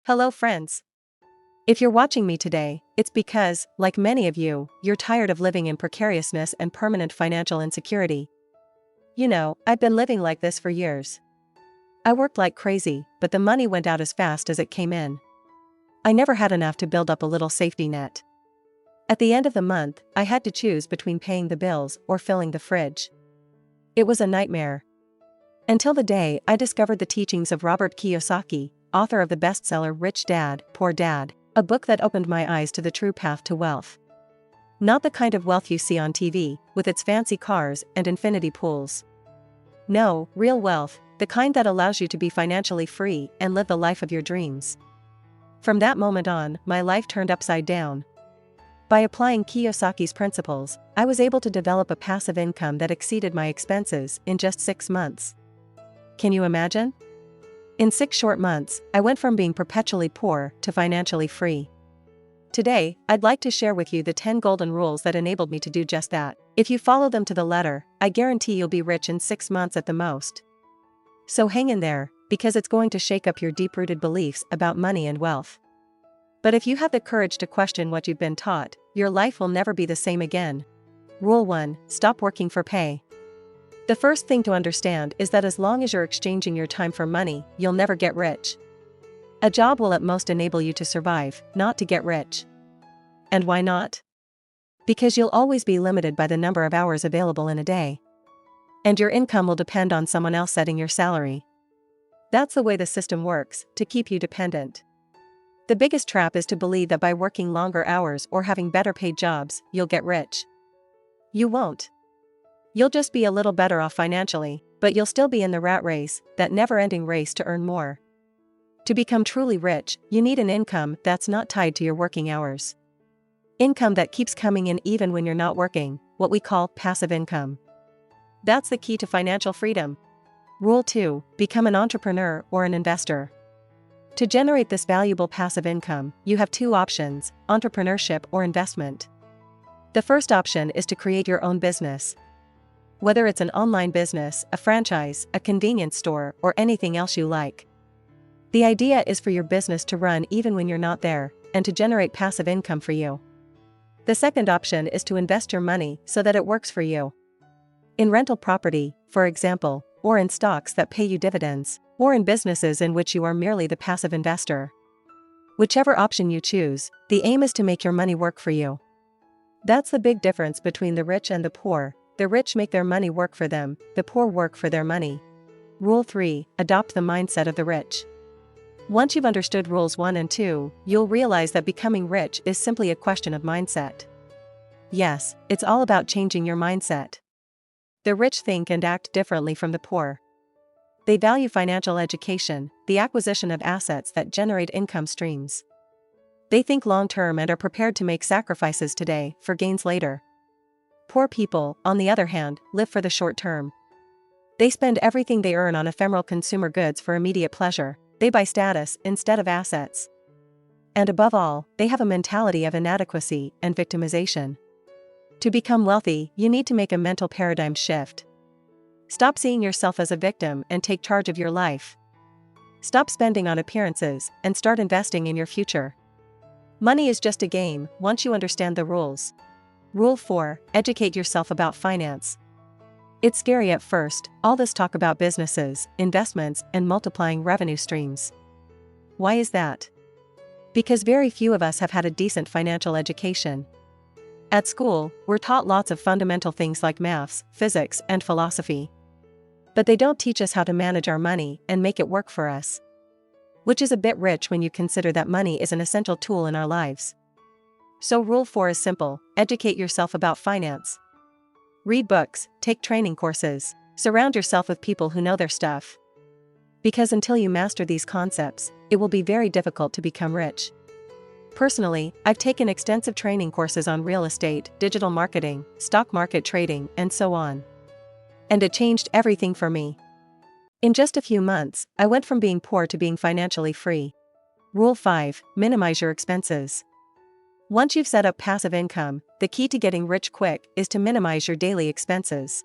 Hello, friends. If you're watching me today, it's because, like many of you, you're tired of living in precariousness and permanent financial insecurity. I've been living like this for years. I worked like crazy, but the money went out as fast as it came in. I never had enough to build up a little safety net. At the end of the month, I had to choose between paying the bills or filling the fridge. It was a nightmare. Until the day I discovered the teachings of Robert Kiyosaki, author of the bestseller Rich Dad, Poor Dad, a book that opened my eyes to the true path to wealth. Not the kind of wealth you see on TV, with its fancy cars and infinity pools. No, real wealth, the kind that allows you to be financially free and live the life of your dreams. From that moment on, my life turned upside down. By applying Kiyosaki's principles, I was able to develop a passive income that exceeded my expenses in just 6 months. Can you imagine? In 6 short months, I went from being perpetually poor to financially free. Today, I'd like to share with you the 10 golden rules that enabled me to do just that. If you follow them to the letter, I guarantee you'll be rich in 6 months at the most. So hang in there, because it's going to shake up your deep-rooted beliefs about money and wealth. But if you have the courage to question what you've been taught, your life will never be the same again. Rule 1: Stop working for pay. The first thing to understand is that as long as you're exchanging your time for money, you'll never get rich. A job will at most enable you to survive, not to get rich. And why not? Because you'll always be limited by the number of hours available in a day. And your income will depend on someone else setting your salary. That's the way the system works, to keep you dependent. The biggest trap is to believe that by working longer hours or having better paid jobs, you'll get rich. You won't. You'll just be a little better off financially, but you'll still be in the rat race, that never-ending race to earn more. To become truly rich, you need an income that's not tied to your working hours. Income that keeps coming in even when you're not working, what we call passive income. That's the key to financial freedom. Rule 2: Become an entrepreneur or an investor. To generate this valuable passive income, you have 2 options: entrepreneurship or investment. The first option is to create your own business. Whether it's an online business, a franchise, a convenience store, or anything else you like. The idea is for your business to run even when you're not there, and to generate passive income for you. The second option is to invest your money so that it works for you. In rental property, for example, or in stocks that pay you dividends, or in businesses in which you are merely the passive investor. Whichever option you choose, the aim is to make your money work for you. That's the big difference between the rich and the poor. The rich make their money work for them, the poor work for their money. Rule 3: Adopt the mindset of the rich. Once you've understood rules 1 and 2, you'll realize that becoming rich is simply a question of mindset. Yes, it's all about changing your mindset. The rich think and act differently from the poor. They value financial education, the acquisition of assets that generate income streams. They think long-term and are prepared to make sacrifices today for gains later. Poor people, on the other hand, live for the short term. They spend everything they earn on ephemeral consumer goods for immediate pleasure. They buy status instead of assets. And above all, they have a mentality of inadequacy and victimization. To become wealthy, you need to make a mental paradigm shift. Stop seeing yourself as a victim and take charge of your life. Stop spending on appearances and start investing in your future. Money is just a game once you understand the rules. Rule 4: Educate yourself about finance. It's scary at first, all this talk about businesses, investments, and multiplying revenue streams. Why is that? Because very few of us have had a decent financial education. At school, we're taught lots of fundamental things like maths, physics, and philosophy. But they don't teach us how to manage our money and make it work for us. Which is a bit rich when you consider that money is an essential tool in our lives. So rule 4 is simple: educate yourself about finance. Read books, take training courses, surround yourself with people who know their stuff. Because until you master these concepts, it will be very difficult to become rich. Personally, I've taken extensive training courses on real estate, digital marketing, stock market trading, and so on. And it changed everything for me. In just a few months, I went from being poor to being financially free. Rule 5: Minimize your expenses. Once you've set up passive income, the key to getting rich quick is to minimize your daily expenses.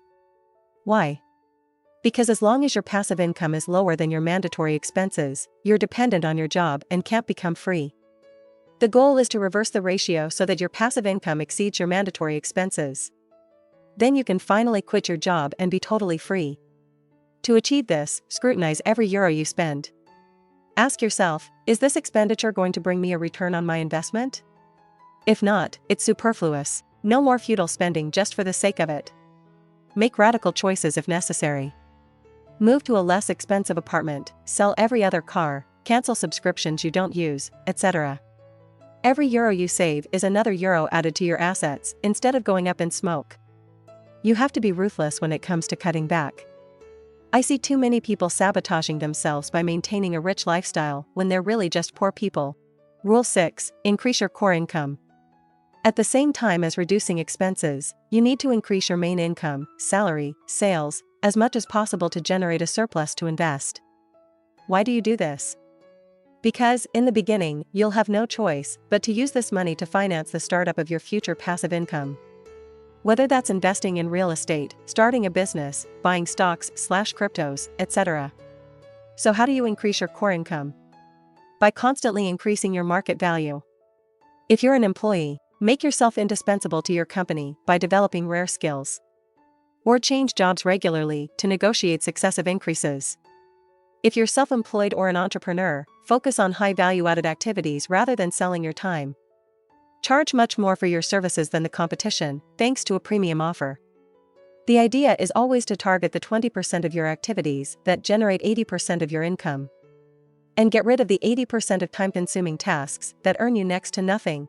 Why? Because as long as your passive income is lower than your mandatory expenses, you're dependent on your job and can't become free. The goal is to reverse the ratio so that your passive income exceeds your mandatory expenses. Then you can finally quit your job and be totally free. To achieve this, scrutinize every euro you spend. Ask yourself, is this expenditure going to bring me a return on my investment? If not, it's superfluous. No more futile spending just for the sake of it. Make radical choices if necessary. Move to a less expensive apartment, sell every other car, cancel subscriptions you don't use, etc. Every euro you save is another euro added to your assets, instead of going up in smoke. You have to be ruthless when it comes to cutting back. I see too many people sabotaging themselves by maintaining a rich lifestyle when they're really just poor people. Rule 6. Increase your core income. At the same time as reducing expenses, you need to increase your main income, salary, sales, as much as possible to generate a surplus to invest. Why do you do this? Because, in the beginning, you'll have no choice but to use this money to finance the startup of your future passive income. Whether that's investing in real estate, starting a business, buying stocks/cryptos, etc. So how do you increase your core income? By constantly increasing your market value. If you're an employee, make yourself indispensable to your company by developing rare skills. Or change jobs regularly to negotiate successive increases. If you're self-employed or an entrepreneur, focus on high value-added activities rather than selling your time. Charge much more for your services than the competition, thanks to a premium offer. The idea is always to target the 20% of your activities that generate 80% of your income. And get rid of the 80% of time-consuming tasks that earn you next to nothing.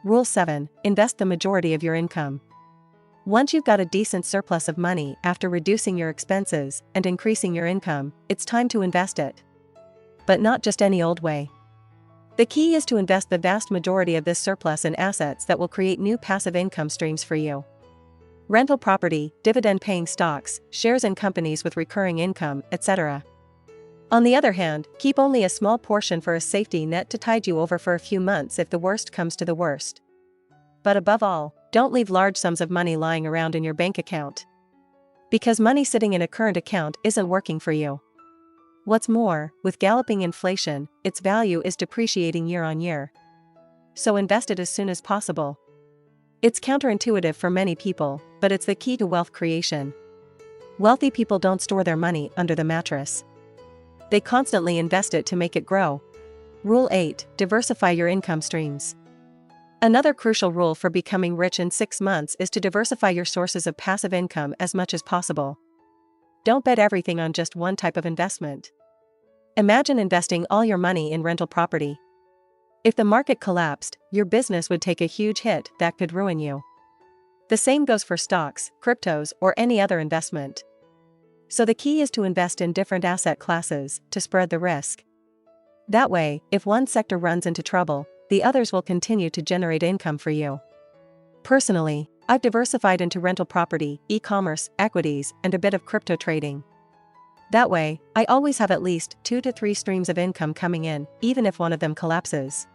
Rule 7. Invest the majority of your income. Once you've got a decent surplus of money after reducing your expenses and increasing your income, it's time to invest it. But not just any old way. The key is to invest the vast majority of this surplus in assets that will create new passive income streams for you. Rental property, dividend-paying stocks, shares in companies with recurring income, etc. On the other hand, keep only a small portion for a safety net to tide you over for a few months if the worst comes to the worst. But above all, don't leave large sums of money lying around in your bank account. Because money sitting in a current account isn't working for you. What's more, with galloping inflation, its value is depreciating year on year. So invest it as soon as possible. It's counterintuitive for many people, but it's the key to wealth creation. Wealthy people don't store their money under the mattress. They constantly invest it to make it grow. Rule 8. Diversify your income streams. Another crucial rule for becoming rich in 6 months is to diversify your sources of passive income as much as possible. Don't bet everything on just one type of investment. Imagine investing all your money in rental property. If the market collapsed, your business would take a huge hit that could ruin you. The same goes for stocks, cryptos, or any other investment. So the key is to invest in different asset classes to spread the risk. That way, if one sector runs into trouble, the others will continue to generate income for you. Personally, I've diversified into rental property, e-commerce, equities, and a bit of crypto trading. That way, I always have at least 2 to 3 streams of income coming in, even if one of them collapses.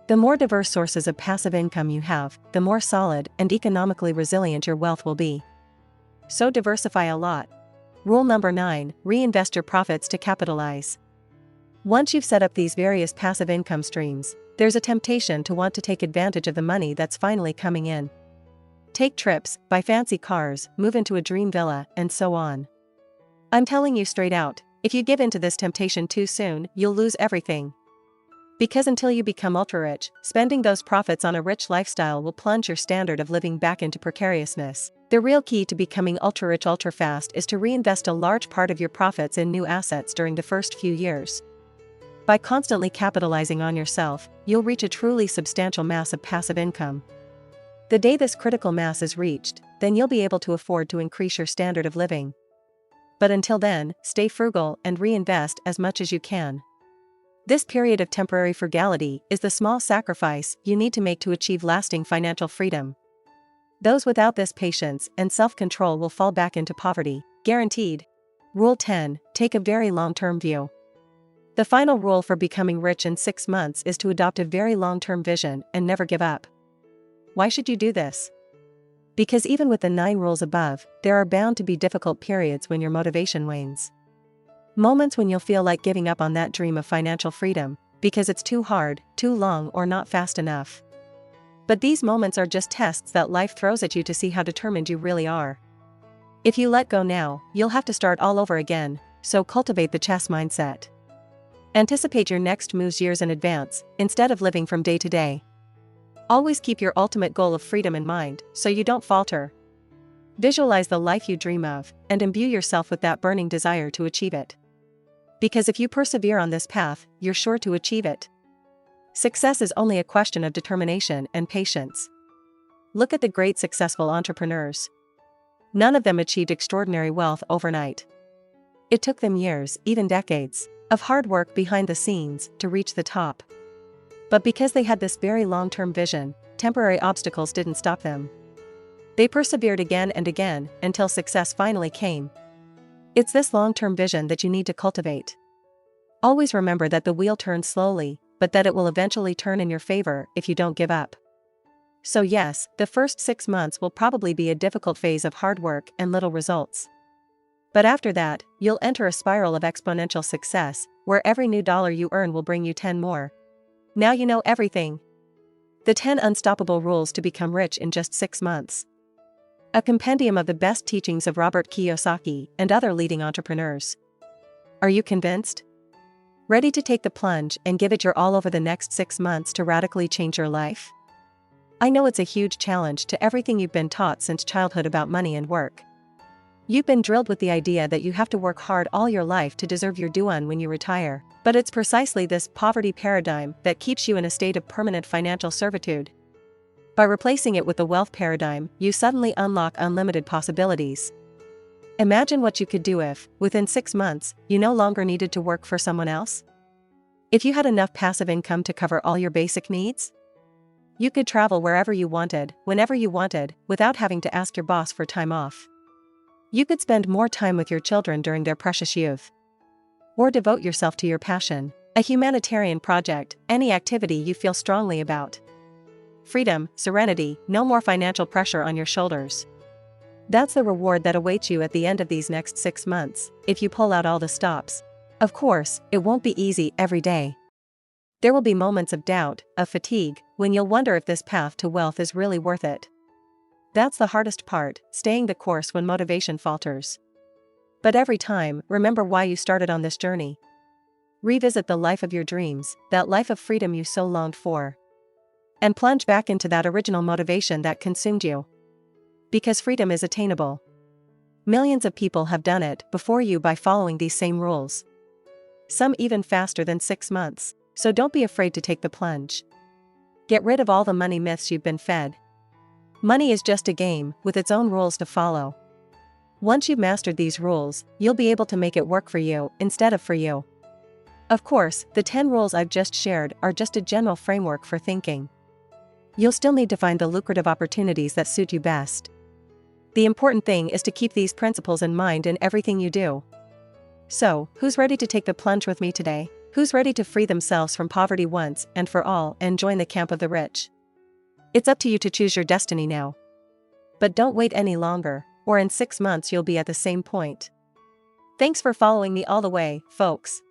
The more diverse sources of passive income you have, the more solid and economically resilient your wealth will be. So diversify a lot. Rule number 9. Reinvest your profits to capitalize. Once you've set up these various passive income streams, there's a temptation to want to take advantage of the money that's finally coming in. Take trips, buy fancy cars, move into a dream villa, and so on. I'm telling you straight out, if you give in to this temptation too soon, you'll lose everything. Because until you become ultra-rich, spending those profits on a rich lifestyle will plunge your standard of living back into precariousness. The real key to becoming ultra-rich ultra-fast is to reinvest a large part of your profits in new assets during the first few years. By constantly capitalizing on yourself, you'll reach a truly substantial mass of passive income. The day this critical mass is reached, then you'll be able to afford to increase your standard of living. But until then, stay frugal and reinvest as much as you can. This period of temporary frugality is the small sacrifice you need to make to achieve lasting financial freedom. Those without this patience and self-control will fall back into poverty, guaranteed. Rule 10. Take a very long-term view. The final rule for becoming rich in 6 months is to adopt a very long-term vision and never give up. Why should you do this? Because even with the 9 rules above, there are bound to be difficult periods when your motivation wanes. Moments when you'll feel like giving up on that dream of financial freedom, because it's too hard, too long, or not fast enough. But these moments are just tests that life throws at you to see how determined you really are. If you let go now, you'll have to start all over again, so cultivate the chess mindset. Anticipate your next moves years in advance, instead of living from day to day. Always keep your ultimate goal of freedom in mind, so you don't falter. Visualize the life you dream of, and imbue yourself with that burning desire to achieve it. Because if you persevere on this path, you're sure to achieve it. Success is only a question of determination and patience. Look at the great successful entrepreneurs. None of them achieved extraordinary wealth overnight. It took them years, even decades, of hard work behind the scenes to reach the top. But because they had this very long-term vision, temporary obstacles didn't stop them. They persevered again and again until success finally came. It's this long-term vision that you need to cultivate. Always remember that the wheel turns slowly, but that it will eventually turn in your favor if you don't give up. So yes, the first 6 months will probably be a difficult phase of hard work and little results. But after that, you'll enter a spiral of exponential success, where every new dollar you earn will bring you 10 more. Now you know everything. The 10 unstoppable rules to become rich in just 6 months. A compendium of the best teachings of Robert Kiyosaki and other leading entrepreneurs. Are you convinced? Ready to take the plunge and give it your all over the next 6 months to radically change your life? I know it's a huge challenge to everything you've been taught since childhood about money and work. You've been drilled with the idea that you have to work hard all your life to deserve your due when you retire, but it's precisely this poverty paradigm that keeps you in a state of permanent financial servitude. By replacing it with the wealth paradigm, you suddenly unlock unlimited possibilities. Imagine what you could do if, within 6 months, you no longer needed to work for someone else. If you had enough passive income to cover all your basic needs, you could travel wherever you wanted, whenever you wanted, without having to ask your boss for time off. You could spend more time with your children during their precious youth. Or devote yourself to your passion, a humanitarian project, any activity you feel strongly about. Freedom, serenity, no more financial pressure on your shoulders. That's the reward that awaits you at the end of these next 6 months, if you pull out all the stops. Of course, it won't be easy every day. There will be moments of doubt, of fatigue, when you'll wonder if this path to wealth is really worth it. That's the hardest part, staying the course when motivation falters. But every time, remember why you started on this journey. Revisit the life of your dreams, that life of freedom you so longed for. And plunge back into that original motivation that consumed you. Because freedom is attainable. Millions of people have done it before you by following these same rules. Some even faster than 6 months, so don't be afraid to take the plunge. Get rid of all the money myths you've been fed. Money is just a game, with its own rules to follow. Once you've mastered these rules, you'll be able to make it work for you, instead of for you. Of course, the 10 rules I've just shared are just a general framework for thinking. You'll still need to find the lucrative opportunities that suit you best. The important thing is to keep these principles in mind in everything you do. So, who's ready to take the plunge with me today? Who's ready to free themselves from poverty once and for all and join the camp of the rich? It's up to you to choose your destiny now. But don't wait any longer, or in 6 months you'll be at the same point. Thanks for following me all the way, folks.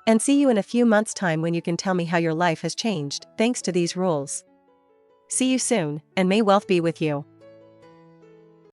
And see you in a few months' time when you can tell me how your life has changed, thanks to these rules. See you soon, and may wealth be with you.